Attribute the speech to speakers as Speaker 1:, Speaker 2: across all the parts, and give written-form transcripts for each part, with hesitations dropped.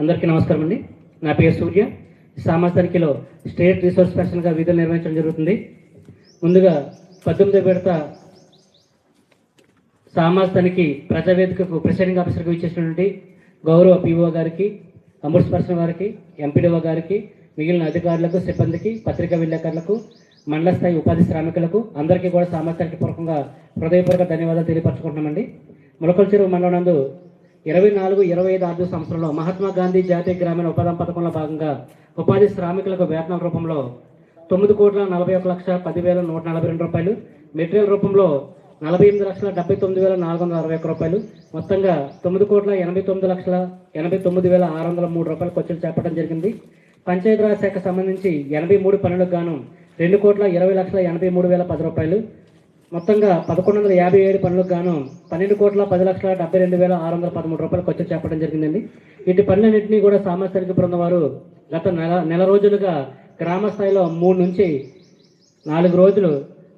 Speaker 1: అందరికీ నమస్కారం అండి. నా పేరు సూర్య. సామాజిక తనిఖీలో స్టేట్ రిసోర్స్ పర్సన్గా విధులు నిర్వహించడం జరుగుతుంది. ముందుగా 18వ విడత సామాజిక తనిఖీ ప్రజావేదికకు ప్రిసైడింగ్ ఆఫీసర్గా ఇచ్చేసినటువంటి గౌరవ పిఓ గారికి, అంబుడ్స్ పర్సన్ గారికి, ఎంపీడీఓ గారికి, మిగిలిన అధికారులకు, సిబ్బందికి, పత్రికా విలేకరులకు, మండల స్థాయి ఉపాధి శ్రామికులకు అందరికీ కూడా సామాజిక తనిఖీ పూర్వకంగా హృదయపూర్వక ధన్యవాదాలు తెలియపరచుకుంటున్నామండి. మొలకల చెరువు మండలం నందు 24-25 ఆర్థిక సంవత్సరంలో మహాత్మా గాంధీ జాతీయ గ్రామీణ ఉపాధి పథకంలో భాగంగా ఉపాధి శ్రామికులకు వేతనాల రూపంలో 9,41,10,142 రూపాయలు, మెటీరియల్ రూపంలో 48,79,461 రూపాయలు, మొత్తంగా 9,89,89,603 రూపాయలు ఖర్చులు చేపట్టడం జరిగింది. పంచాయతీరాజ్ శాఖకు సంబంధించి 83 పనులకు గాను 2,20,83,010 రూపాయలు, మొత్తంగా 1,157 పనులకు గాను 12,10,72,613 రూపాయలు ఖర్చు చేపట్టడం జరిగిందండి. ఇటు పనులన్నింటినీ కూడా సామాజిక తనిఖీ బృందం వారు గత నెల రోజులుగా గ్రామ స్థాయిలో 3 నుంచి 4 రోజులు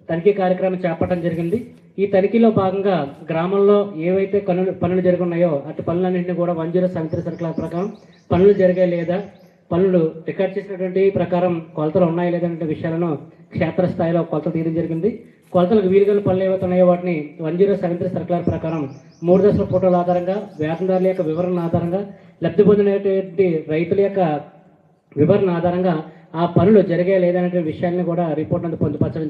Speaker 1: తనిఖీ కార్యక్రమం చేపట్టడం జరిగింది. ఈ తనిఖీలో భాగంగా గ్రామంలో ఏవైతే పనులు జరుగున్నాయో అటు పనులన్నింటినీ కూడా 107 సర్కుల ప్రకారం పనులు జరిగాయి లేదా, పనులు రికార్డ్ చేసినటువంటి ప్రకారం కొలతలు ఉన్నాయి లేదంటే విషయాలను క్షేత్రస్థాయిలో కొలతలు తీయడం జరిగింది. కొలతలకు వీలుగా పనులు ఏవైతే ఉన్నాయో వాటిని 107 సర్కులర్ ప్రకారం 3 దశల ఫోటోల ఆధారంగా, వేతనదారుల యొక్క వివరణ ఆధారంగా, లబ్ధి పొందినటువంటి రైతుల యొక్క వివరణ ఆధారంగా ఆ పనులు జరిగాయి లేదనే విషయాన్ని కూడా రిపోర్ట్ పొందుపరచడం